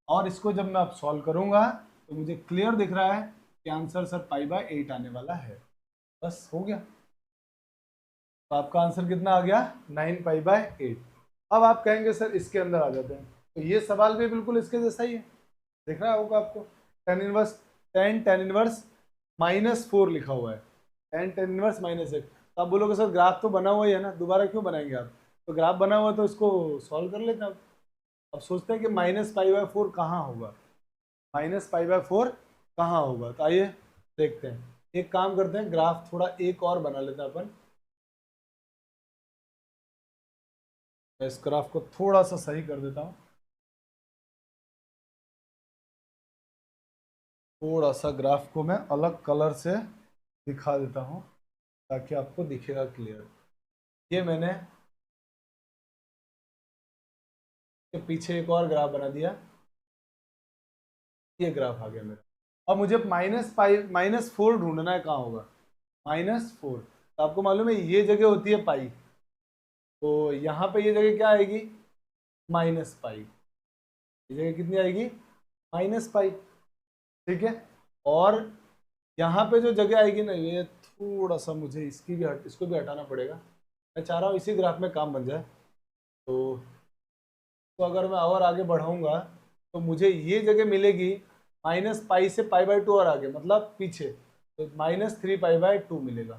और इसको जब मैं अब सॉल्व करूंगा तो मुझे क्लियर दिख रहा है कि आंसर सर π/8 आने वाला है। बस हो गया, तो आपका आंसर कितना आ गया, 9π/8। अब आप कहेंगे सर इसके अंदर आ जाते हैं, तो ये सवाल भी बिल्कुल इसके जैसा ही है, दिख रहा होगा आपको, tan इनवर्स -4 लिखा हुआ है, tan इनवर्स -1। तो आप बोलोगे सर ग्राफ तो बना हुआ ही है ना, दोबारा क्यों बनाएंगे आप, तो ग्राफ बना हुआ तो इसको सॉल्व कर लेते हैं। अब सोचते हैं कि -π/4 कहाँ होगा, -π/4 कहाँ होगा, तो आइए देखते हैं। एक काम करते हैं, ग्राफ थोड़ा एक और बना लेते हैं अपन, मैं इस ग्राफ को थोड़ा सा सही कर देता हूँ, थोड़ा सा ग्राफ को मैं अलग कलर से दिखा देता हूँ ताकि आपको दिखेगा क्लियर। ये मैंने के पीछे एक और ग्राफ बना दिया, ये ग्राफ आ गया मेरा। अब मुझे -4 ढूंढना है, कहाँ होगा, -4, तो आपको मालूम है ये जगह होती है पाई, तो यहाँ पे ये जगह क्या आएगी, -π, ये जगह कितनी आएगी, -π, ठीक है। और यहाँ पे जो जगह आएगी ना, ये थोड़ा सा मुझे इसको भी हटाना पड़ेगा, मैं चाह रहा हूँ इसी ग्राफ में काम बन जाए। तो अगर मैं और आगे बढ़ाऊंगा तो मुझे ये जगह मिलेगी -π से π/2 और आगे, मतलब पीछे, तो -3π/2 मिलेगा।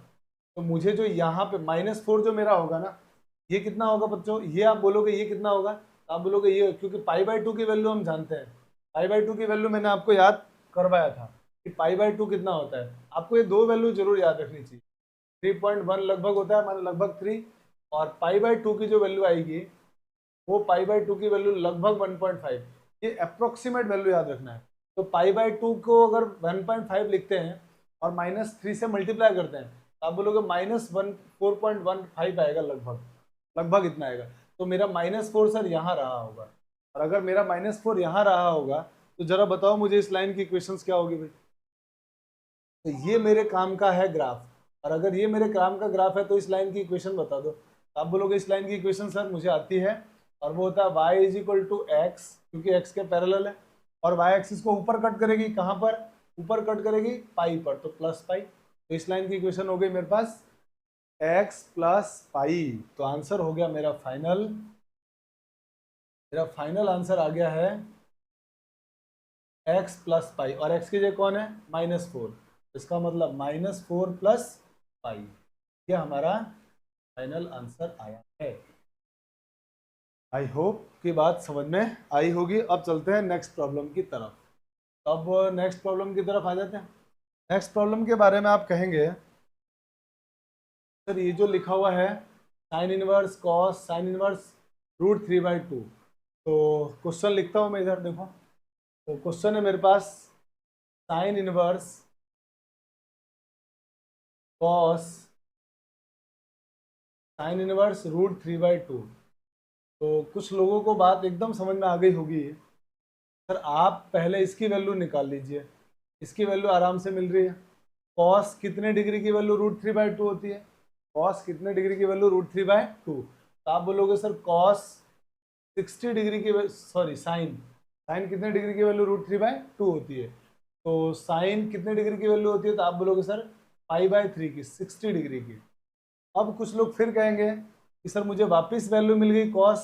तो मुझे जो यहाँ पे -4 जो मेरा होगा ना, ये कितना होगा बच्चों, ये आप बोलोगे ये कितना होगा, आप बोलोगे ये, क्योंकि π/2 की वैल्यू हम जानते हैं, π/2 की वैल्यू मैंने आपको याद करवाया था कि π/2 कितना होता है। आपको ये दो वैल्यू जरूर याद रखनी चाहिए, 3.1 लगभग होता है, मान लगभग 3, और π/2 की जो वैल्यू आएगी वो π/2 की वैल्यू लगभग 1.5, ये अप्रोक्सीमेट वैल्यू याद रखना है। तो π/2 को अगर 1.5 लिखते हैं और -3 से मल्टीप्लाई करते हैं, तो आप बोलोगे -4.15 आएगा, लगभग इतना आएगा। तो मेरा -4 सर यहाँ रहा होगा, और अगर मेरा -4 यहाँ रहा होगा तो जरा बताओ मुझे इस लाइन की इक्वेशंस क्या होगी भाई। तो ये मेरे काम का है ग्राफ, और अगर ये मेरे काम का ग्राफ है तो इस लाइन की इक्वेशन बता दो। आप बोलोगे इस लाइन की इक्वेशन सर मुझे आती है, और वो होता है y = x, क्योंकि x के पैरेलल है, और y एक्सिस को ऊपर कट करेगी, कहाँ पर, ऊपर कट करेगी पाई पर, तो +π। तो इस लाइन की इक्वेशन हो गई मेरे पास x + π। तो आंसर हो गया मेरा फाइनल आंसर आ गया है x प्लस पाई, और x की जगह कौन है -4, इसका मतलब -4 प्लस पाई, ये हमारा फाइनल आंसर आया है। आई होप कि बात समझ में आई होगी। अब चलते हैं नेक्स्ट प्रॉब्लम की तरफ। अब नेक्स्ट प्रॉब्लम की तरफ आ जाते हैं। नेक्स्ट प्रॉब्लम के बारे में आप कहेंगे सर ये जो लिखा हुआ है sine inverse cos sine inverse √3/2, तो क्वेश्चन लिखता हूँ मैं इधर, देखो। तो क्वेश्चन है मेरे पास sine inverse cos sine inverse √3/2। तो कुछ लोगों को बात एकदम समझ में आ गई होगी। सर आप पहले इसकी वैल्यू निकाल लीजिए, इसकी वैल्यू आराम से मिल रही है। कॉस कितने डिग्री की वैल्यू √3/2 होती है, कॉस कितने डिग्री की वैल्यू √3/2, तो आप बोलोगे सर कॉस 60 डिग्री की, सॉरी साइन, साइन कितने डिग्री की वैल्यू √3/2 होती है, तो साइन कितने डिग्री की वैल्यू होती है, तो आप बोलोगे सर π/3 की, 60 डिग्री की। अब कुछ लोग फिर कहेंगे कि सर मुझे वापस वैल्यू मिल गई कॉस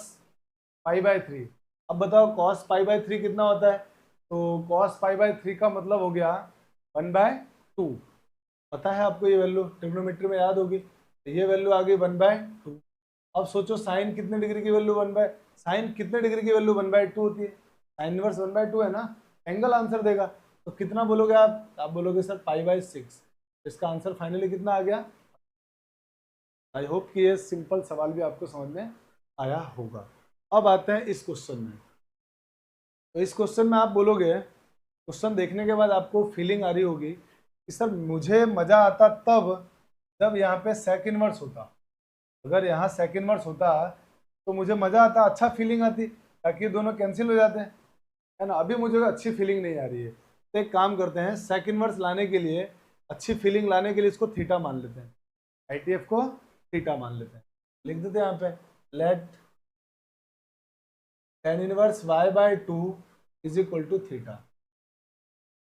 π/3, अब बताओ कॉस π/3 कितना होता है, तो कॉस π/3 का मतलब हो गया 1/2। पता है आपको ये वैल्यू, ट्रिग्नोमेट्री में याद होगी, तो ये वैल्यू आ गई 1/2। अब सोचो साइन कितने डिग्री की वैल्यू साइन कितने डिग्री की वैल्यू 1/2 होती है, साइन इनवर्स 1/2 है ना, एंगल आंसर देगा। तो कितना बोलोगे आप बोलोगे सर π/6। इसका आंसर फाइनली कितना आ गया। आई होप कि ये सिंपल सवाल भी आपको समझ में आया होगा। अब आते हैं इस क्वेश्चन में। तो इस क्वेश्चन में आप बोलोगे, क्वेश्चन देखने के बाद आपको फीलिंग आ रही होगी कि सर मुझे मजा आता तब जब यहाँ पे सेक इनवर्स होता, अगर यहाँ सेक इनवर्स होता तो मुझे मजा आता, अच्छा फीलिंग आती, ताकि दोनों कैंसिल हो जाते हैं, है ना। अभी मुझे अच्छी फीलिंग नहीं आ रही है, तो एक काम करते हैं, सेक इनवर्स लाने के लिए, अच्छी फीलिंग लाने के लिए इसको थीटा मान लेते हैं, ITF को थीटा मान लेते हैं। लिख देते हैं यहाँ पे, let tan inverse y/2 is equal to theta.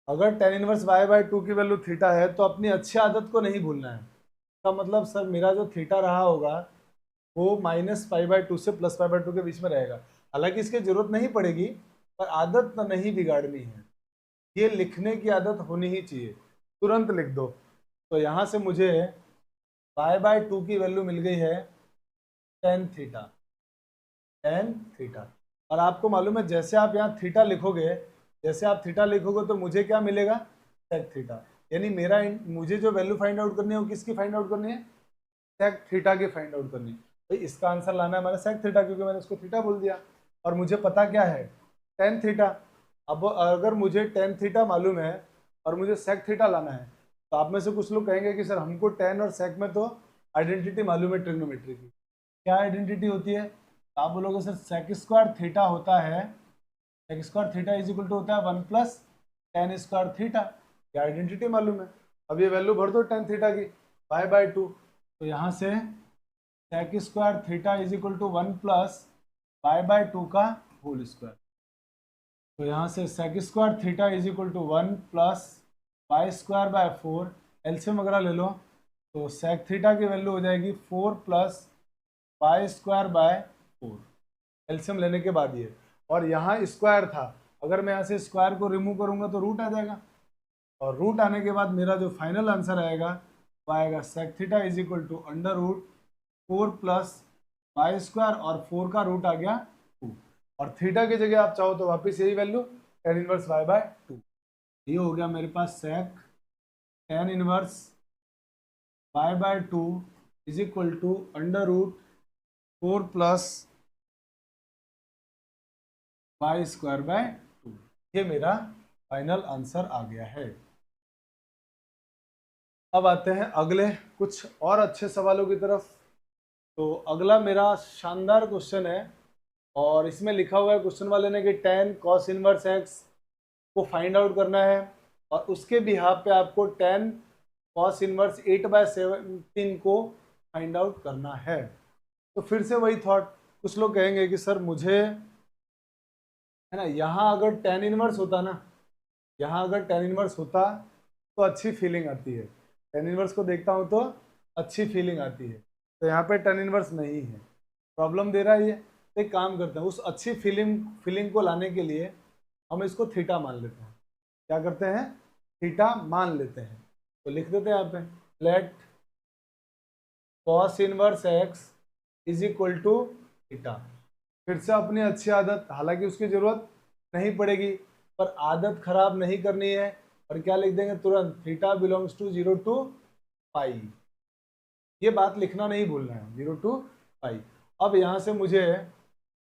अगर tan इनवर्स y/2 की वैल्यू थीटा है तो अपनी अच्छी आदत को नहीं भूलना है। इसका मतलब सर मेरा जो थीटा रहा होगा वो -π/2 से +π/2 के बीच में रहेगा। हालांकि इसकी जरूरत नहीं पड़ेगी, पर आदत नहीं बिगाड़नी है, ये लिखने की आदत होनी ही चाहिए, तुरंत लिख दो। तो यहाँ से मुझे y/2 की वैल्यू मिल गई है tan थीटा। और आपको मालूम है जैसे आप यहाँ थीटा लिखोगे, जैसे आप थीटा लिखोगे तो मुझे क्या मिलेगा, सेक थीटा। यानी मुझे जो वैल्यू फाइंड आउट करनी है वो किसकी फाइंड आउट करनी है, सेक थीटा की फाइंड आउट करनी है। तो इसका आंसर लाना है हमारा सेक थीटा, क्योंकि मैंने उसको थीटा बोल दिया और मुझे पता क्या है, tan थीटा। अब अगर मुझे tan थीटा मालूम है और मुझे सेक थीटा लाना है, तो आप में से कुछ लोग कहेंगे कि सर हमको tan और सेक में तो आइडेंटिटी मालूम है ट्रिग्नोमेट्री की। क्या आइडेंटिटी होती है, आप बोलोगे सर सेक स्क्वायर थीटा होता है, sec square theta is equal to होता है 1 + tan स्क्वायर थीटा। ये आइडेंटिटी मालूम है। अब ये वैल्यू भर दो tan थीटा की π/2, तो यहाँ से sec square theta is equal to 1 + π/2 का होल स्क्वायर। तो यहाँ से sec square theta is equal to 1 + π²/4, LCM वगैरह ले लो, तो सेक थीटा की वैल्यू हो जाएगी 4 + π²/4, एलसीएम लेने के बाद ये। और यहाँ स्क्वायर था, अगर मैं यहाँ से स्क्वायर को रिमूव करूंगा तो रूट आ जाएगा, और रूट आने के बाद मेरा जो फाइनल आंसर आएगा वो आएगा sec theta is equal to √4 + π² और 4 का रूट आ गया 2, और थीटा की जगह आप चाहो तो वापस यही वैल्यू tan इनवर्स y/2। ये हो गया मेरे पास sec tan inverse y/2 is equal to √4 + π²/2। ये मेरा फाइनल आंसर आ गया है। अब आते हैं अगले कुछ और अच्छे सवालों की तरफ। तो अगला मेरा शानदार क्वेश्चन है, और इसमें लिखा हुआ है क्वेश्चन वाले ने कि tan cos इनवर्स x को फाइंड आउट करना है, और उसके बिहाफ पे आपको tan cos इनवर्स 8/17 को फाइंड आउट करना है। तो फिर से वही थॉट, कुछ लोग कहेंगे कि सर मुझे, है ना, यहाँ अगर tan इनवर्स होता ना, यहाँ अगर tan इनवर्स होता तो अच्छी फीलिंग आती है, tan इनवर्स को देखता हूँ तो अच्छी फीलिंग आती है। तो यहाँ पे tan इनवर्स नहीं है, प्रॉब्लम दे रहा है ये। तो एक काम करते हैं, उस अच्छी फीलिंग को लाने के लिए हम इसको थीटा मान लेते हैं। क्या करते हैं, थीटा मान लेते हैं। तो लिख देते हैं यहाँ पे, let cos inverse x is equal to theta. फिर से अपनी अच्छी आदत, हालांकि उसकी जरूरत नहीं पड़ेगी, पर आदत खराब नहीं करनी है। और क्या लिख देंगे तुरंत, थीटा बिलोंग्स टू 0 टू पाई। ये बात लिखना नहीं भूलना है, 0 टू पाई। अब यहाँ से मुझे,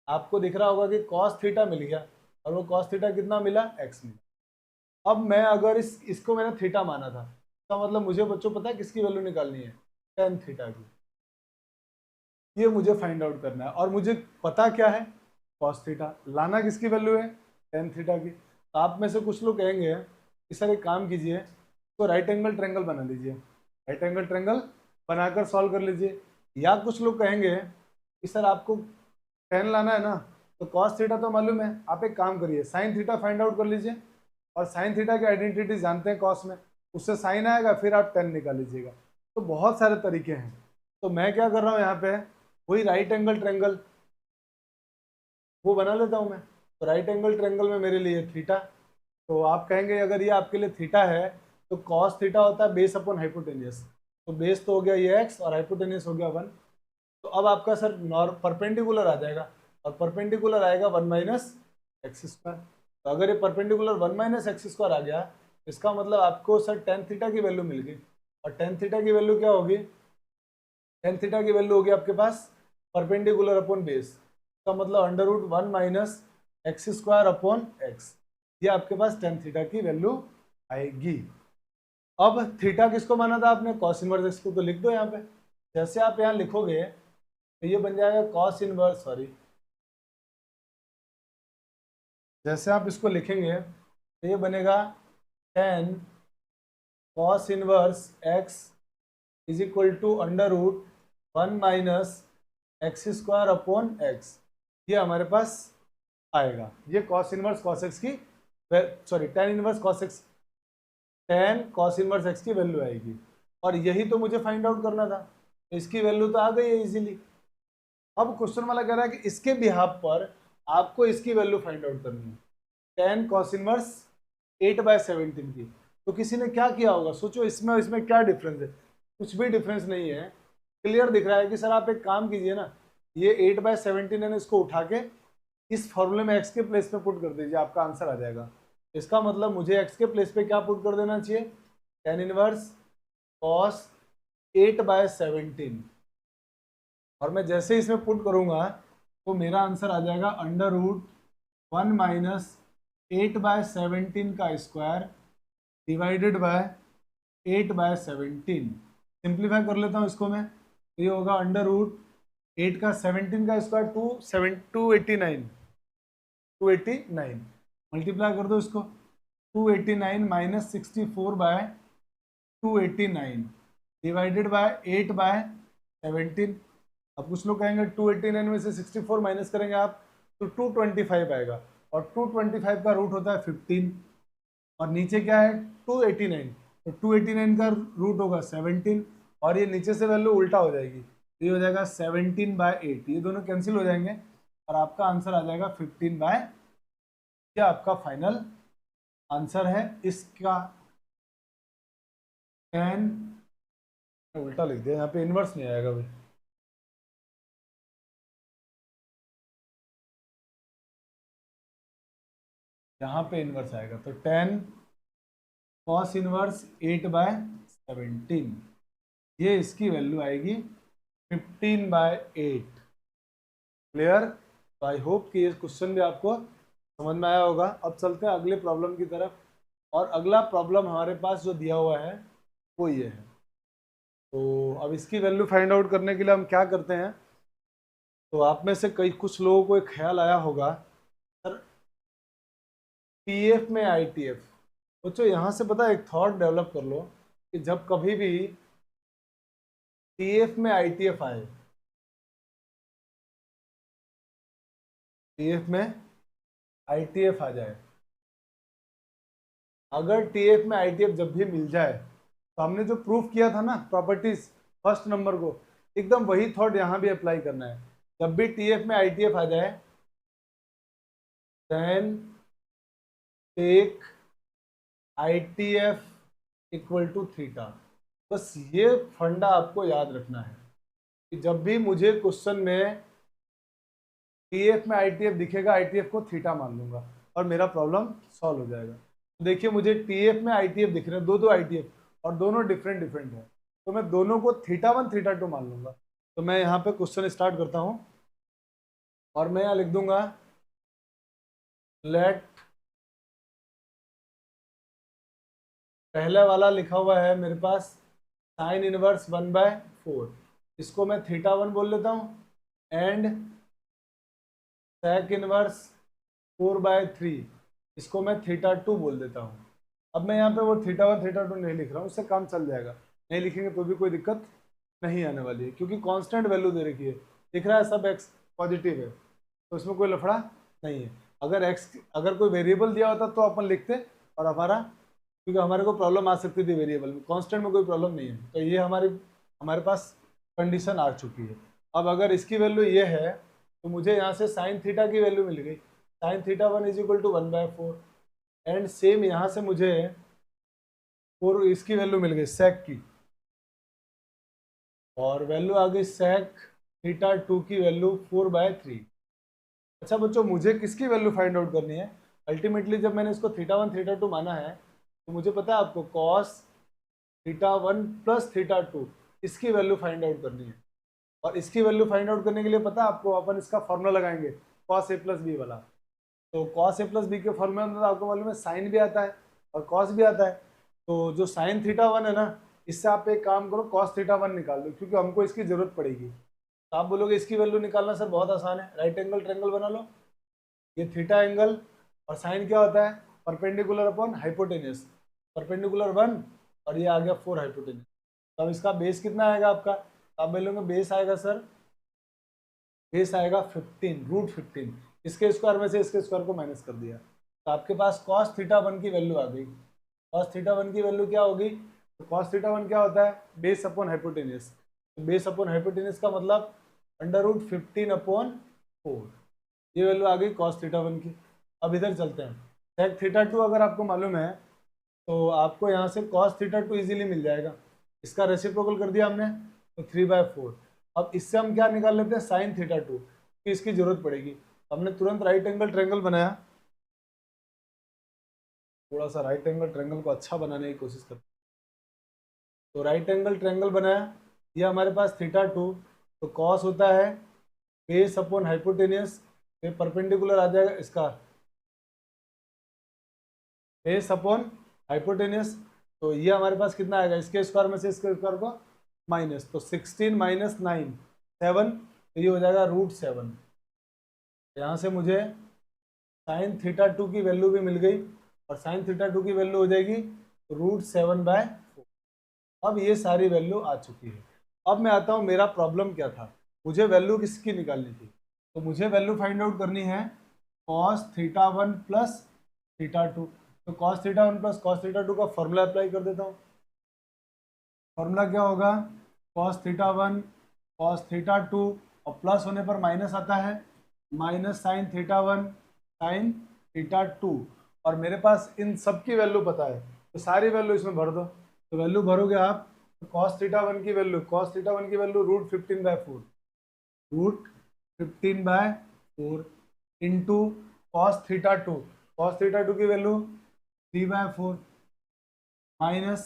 आपको दिख रहा होगा कि कॉस थीटा मिल गया, और वो कॉस थीटा कितना मिला, एक्स मिला। अब मैं अगर इसको मैंने थीटा माना था, इसका मतलब मुझे बच्चों पता है किसकी वैल्यू निकालनी है, टेन थीटा की। ये मुझे फाइंड आउट करना है, और मुझे पता क्या है, कॉस थीटा। लाना किसकी वैल्यू है, टेन थीटा की। तो आप में से कुछ लोग कहेंगे कि सर एक काम कीजिए, तो राइट एंगल ट्रायंगल बना लीजिए, राइट एंगल ट्रायंगल बनाकर सॉल्व कर लीजिए। या कुछ लोग कहेंगे कि सर आपको टेन लाना है ना, तो कॉस थीटा तो मालूम है, आप एक काम करिए साइन थीटा फाइंड आउट कर लीजिए। और साइन थीटा की आइडेंटिटी जानते हैं कॉस में, उससे साइन आएगा, फिर आप टेन निकाल लीजिएगा। तो बहुत सारे तरीके हैं। तो मैं क्या कर रहा हूँ यहाँ पे, वही राइट एंगल ट्रायंगल वो बना लेता हूँ मैं। तो राइट एंगल ट्रायंगल में मेरे लिए थीटा, तो आप कहेंगे अगर ये आपके लिए थीटा है, तो कॉस थीटा होता है बेस अपॉन हाइपोटेनियस। तो बेस तो हो गया ये एक्स, और हाइपोटेनियस हो गया 1। तो अब आपका सर परपेंडिकुलर आ जाएगा, और परपेंडिकुलर आएगा 1 माइनस एक्स स्क्वायर। तो अगर ये परपेंडिकुलर 1 माइनस एक्स स्क्वायर आ गया, इसका मतलब आपको सर टेन थीटा की वैल्यू मिल गई। और टेन थीटा की वैल्यू क्या होगी, टेन थीटा की वैल्यू होगी आपके पास परपेंडिकुलर अपॉन बेस, का मतलब under root 1 minus x square upon x. ये आपके पास टेन थीटा की वैल्यू आएगी। अब थीटा किसको माना था आपने, कॉस इनवर्स एक्स को, तो लिख दो यहाँ पे। जैसे आप यहाँ लिखोगे तो ये बन जाएगा कॉस इनवर्स, सॉरी, जैसे आप इसको लिखेंगे तो ये बनेगा tan cos inverse x is equal to under root 1 minus x square upon x. ये हमारे पास आएगा, ये कॉस इनवर्स कॉस एक्स की, sorry tan inverse cos x, tan cos inverse x की वैल्यू आएगी। और यही तो मुझे फाइंड आउट करना था, इसकी वैल्यू तो आ गई है इजीली। अब क्वेश्चन वाला कह रहा है कि इसके बिहाफ पर आपको इसकी वैल्यू फाइंड आउट करनी है, टेन कॉस इनवर्स 8/17 की। तो किसी ने क्या किया होगा, सोचो इसमें इसमें क्या डिफरेंस है, कुछ भी डिफरेंस नहीं है, क्लियर दिख रहा है कि सर आप एक काम कीजिए ना, ये 8/17 है ना, इसको उठा के इस फॉर्मूले में एक्स के प्लेस पे पुट कर दीजिए, आपका आंसर आ जाएगा। इसका मतलब मुझे एक्स के प्लेस पे क्या पुट कर देना चाहिए, टेन इनवर्स कॉस 8/17। और मैं जैसे ही इसमें पुट करूंगा तो मेरा आंसर आ जाएगा अंडर रूट 1 माइनस 8/17 का स्क्वायर डिवाइडेड बाय 8/17। सिंप्लीफाई कर लेता हूँ इसको मैं, तो ये होगा अंडर रूट 8 का 17 का स्क्वायर 289 मल्टीप्लाई कर दो इसको, 289 माइनस 64/289 डिवाइडेड बाय 8/17। अब कुछ लोग कहेंगे 289 में से 64 माइनस करेंगे आप तो 225 आएगा, और 225 का रूट होता है 15, और नीचे क्या है 289, तो 289 का रूट होगा 17, और ये नीचे से वैल्यू उल्टा हो जाएगी, तो ये हो जाएगा 17/8, ये दोनों कैंसिल हो जाएंगे, और आपका आंसर आ जाएगा 15/, ये आपका फाइनल आंसर है इसका। 10 उल्टा लिख दिया, यहाँ पे इनवर्स नहीं आएगा भाई, यहाँ पे इनवर्स आएगा, तो 10 कॉस इनवर्स 8/17, ये इसकी वैल्यू आएगी 15/8। क्लियर। तो आई होप कि ये क्वेश्चन भी आपको समझ में आया होगा। अब चलते हैं अगले प्रॉब्लम की तरफ, और अगला प्रॉब्लम हमारे पास जो दिया हुआ है वो ये है। तो अब इसकी वैल्यू फाइंड आउट करने के लिए हम क्या करते हैं, तो आप में से कई कुछ लोगों को एक ख्याल आया होगा, सर पीएफ में आईटीएफ, बच्चों यहाँ से पता है एक थॉट डेवलप कर लो कि जब कभी भी पीएफ में आईटीएफ आए, पीएफ में आईटीएफ आ जाए, अगर टीएफ में आईटीएफ जब भी मिल जाए, तो हमने जो प्रूफ किया था ना प्रॉपर्टीज फर्स्ट नंबर को, एकदम वही थॉट यहाँ भी अप्लाई करना है। जब भी टीएफ में आईटीएफ आ जाए, then take ITF equal to theta. बस ये फंडा आपको याद रखना है कि जब भी मुझे क्वेश्चन में TF में ITF दिखेगा, ITF को थीटा मान लूंगा और मेरा प्रॉब्लम सॉल्व हो जाएगा। तो देखिए मुझे TF में ITF दिख रहे हैं, दो ITF और दोनों डिफरेंट डिफरेंट है, तो मैं दोनों को θ1 θ2 मान लूंगा। तो मैं यहाँ पे क्वेश्चन स्टार्ट करता हूँ और मैं यहाँ लिख दूंगा लेट, पहले वाला लिखा हुआ है मेरे पास साइन इनवर्स 1/4, इसको मैं θ1 बोल लेता हूँ, एंड सेक इनवर्स 4/3, इसको मैं θ2 बोल देता हूँ। अब मैं यहाँ पे वो θ1 θ2 नहीं लिख रहा हूँ, उससे काम चल जाएगा, नहीं लिखेंगे तो भी कोई दिक्कत नहीं आने वाली है, क्योंकि कांस्टेंट वैल्यू दे रखी है, दिख रहा है सब x पॉजिटिव है, तो इसमें कोई लफड़ा नहीं है। अगर कोई वेरिएबल दिया होता तो अपन लिखते, और हमारा, क्योंकि हमारे को प्रॉब्लम आ सकती थी वेरिएबल में, कांस्टेंट में कोई प्रॉब्लम नहीं है, तो ये हमारे पास कंडीशन आ चुकी है। अब अगर इसकी वैल्यू ये है तो मुझे यहाँ से साइन थीटा की वैल्यू मिल गई, sine θ1 is equal to 1/4, and same यहाँ से मुझे इसकी वैल्यू मिल गई सेक की, और वैल्यू आ गई सेक θ2 की वैल्यू 4/3। अच्छा बच्चों, मुझे किसकी वैल्यू फाइंड आउट करनी है? अल्टीमेटली जब मैंने इसको θ1 θ2 माना है, तो मुझे पता है आपको cos θ1 प्लस θ2 इसकी वैल्यू फाइंड आउट करनी है। और इसकी वैल्यू फाइंड आउट करने के लिए पता है आपको, अपन इसका फॉर्मूला लगाएंगे cos a प्लस बी वाला। तो cos a प्लस बी के फॉर्मूला में आपको मालूम है साइन भी आता है और cos भी आता है, तो जो साइन θ1 है ना, इससे आप एक काम करो cos θ1 निकाल दो, क्योंकि हमको इसकी जरूरत पड़ेगी। तो आप बोलोगे इसकी वैल्यू निकालना सर बहुत आसान है, राइट एंगल ट्रायंगल बना लो, ये थीटा एंगल और साइन क्या होता है, परपेंडिकुलर अपॉन हाइपोटेन्यूस, परपेंडिकुलर 1 और ये आ गया 4 हाइपोटेन्यूस। तो अब इसका बेस कितना आएगा आपका, तो आप बोलोगे बेस आएगा सर, बेस आएगा 15 √15, इसके स्क्वायर में से इसके स्क्वायर को माइनस कर दिया, तो आपके पास cos θ1 की वैल्यू आ गई। cos θ1 की वैल्यू क्या होगी, तो cos θ1 क्या होता है, बेस अपॉन हाइपोटेन्यूस, तो बेस अपॉन हाइपोटेन्यूस का मतलब √15/4, ये वैल्यू आ गई cos θ1 की। अब इधर चलते हैं, sec θ2 अगर आपको मालूम है तो आपको यहाँ से cos θ2 इजीली मिल जाएगा, इसका रेसिप्रोकल कर दिया हमने तो 3/4। अब इससे हम क्या निकाल लेते हैं, साइन θ2 की इसकी जरूरत पड़ेगी, हमने तुरंत राइट एंगल ट्रायंगल बनाया, थोड़ा सा राइट एंगल ट्रायंगल को अच्छा बनाने की कोशिश करते, तो राइट एंगल ट्रायंगल बनाया, ये हमारे पास θ2, तो cos होता है बेस अपॉन हाइपोटेनियस, ये परपेंडिकुलर आ जाएगा इसका बेस अपॉन हाइपोटेनियस, तो ये हमारे पास कितना आएगा, इसके स्क्वायर में से इसके स्क्वायर को माइनस, तो 16 - 9 7, तो ये हो जाएगा √7। यहाँ से मुझे साइन θ2 की वैल्यू भी मिल गई, और साइन θ2 की वैल्यू हो जाएगी √7/4। अब ये सारी वैल्यू आ चुकी है। अब मैं आता हूँ, मेरा प्रॉब्लम क्या था, मुझे वैल्यू किसकी निकालनी थी, तो मुझे वैल्यू फाइंड आउट करनी है cos θ1 प्लस θ2, तो cos θ1 प्लस cos θ2 का फॉर्मूला अप्लाई कर देता हूँ। फॉर्मूला क्या होगा, cos θ1 cos θ2, और प्लस होने पर माइनस आता है, माइनस साइन θ1 साइन θ2, और मेरे पास इन सब की वैल्यू पता है, तो सारी वैल्यू इसमें भर दो। तो वैल्यू भरोगे आप, तो cos θ1 की वैल्यू √15/4, √15/4 इंटू cos θ2 की वैल्यू 3/4 माइनस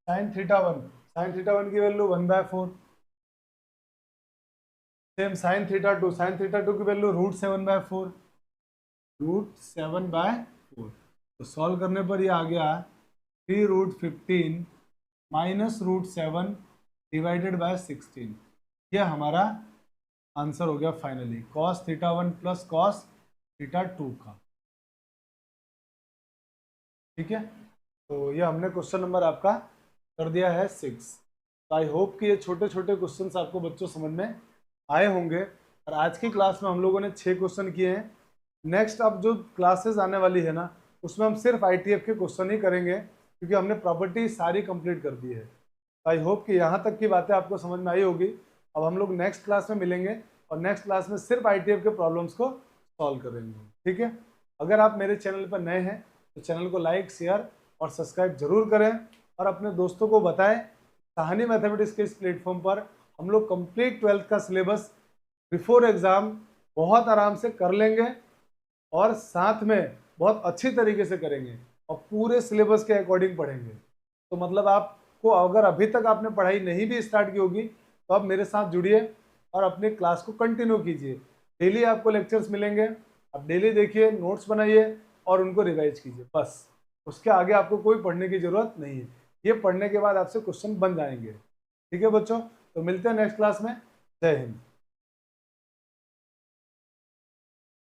साइन θ1 की वैल्यू 1/4, सेम साइन θ2 की वैल्यू √7/4, तो सॉल्व करने पर ये आ गया 3√15 माइनस √7 डिवाइडेड बाय 16, यह हमारा आंसर हो गया फाइनली cos θ1 प्लस cos θ2 का। ठीक है, तो ये हमने क्वेश्चन नंबर आपका कर दिया है 6। तो आई होप कि ये छोटे छोटे क्वेश्चंस आपको बच्चों समझ में आए होंगे, और आज की क्लास में हम लोगों ने 6 क्वेश्चन किए हैं। नेक्स्ट अब जो क्लासेस आने वाली है ना, उसमें हम सिर्फ ITF के क्वेश्चन ही करेंगे, क्योंकि हमने प्रॉपर्टी सारी कंप्लीट कर दी है। तो आई होप कि यहाँ तक की बातें आपको समझ में आई होगी। अब हम लोग नेक्स्ट क्लास में मिलेंगे, और नेक्स्ट क्लास में सिर्फ ITF के प्रॉब्लम्स को सॉल्व करेंगे। ठीक है, अगर आप मेरे चैनल पर नए हैं तो चैनल को लाइक शेयर और सब्सक्राइब जरूर करें और अपने दोस्तों को बताएं। साहनी मैथमेटिक्स के इस प्लेटफॉर्म पर हम लोग कंप्लीट 12th का सिलेबस बिफोर एग्ज़ाम बहुत आराम से कर लेंगे और साथ में बहुत अच्छी तरीके से करेंगे और पूरे सिलेबस के अकॉर्डिंग पढ़ेंगे। तो मतलब आपको अगर अभी तक आपने पढ़ाई नहीं भी स्टार्ट की होगी तो आप मेरे साथ जुड़िए और अपनी क्लास को कंटिन्यू कीजिए। डेली आपको लेक्चर्स मिलेंगे, आप डेली देखिए, नोट्स बनाइए और उनको रिवाइज कीजिए। बस उसके आगे आपको कोई पढ़ने की ज़रूरत नहीं है। ये पढ़ने के बाद आपसे क्वेश्चन बन जाएंगे। ठीक है बच्चों, तो मिलते हैं नेक्स्ट क्लास में। जय हिंद।